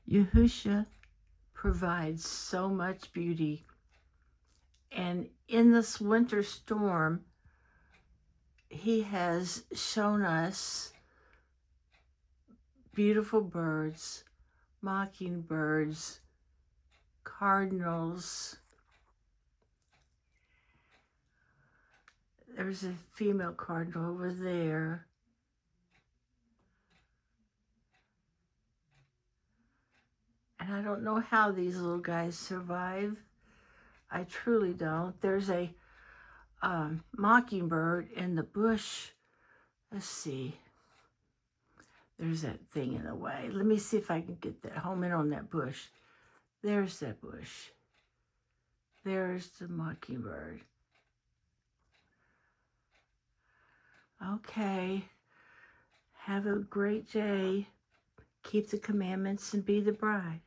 Yahusha provides so much beauty. And in this winter storm, he has shown us beautiful birds, mockingbirds, cardinals. There's a female cardinal over there. And I don't know how these little guys survive. I truly don't. There's a mockingbird in the bush. Let's see. There's that thing in the way. Let me see if I can get that home in on that bush. There's that bush. There's the mockingbird. Okay. Have a great day. Keep the commandments and be the bride.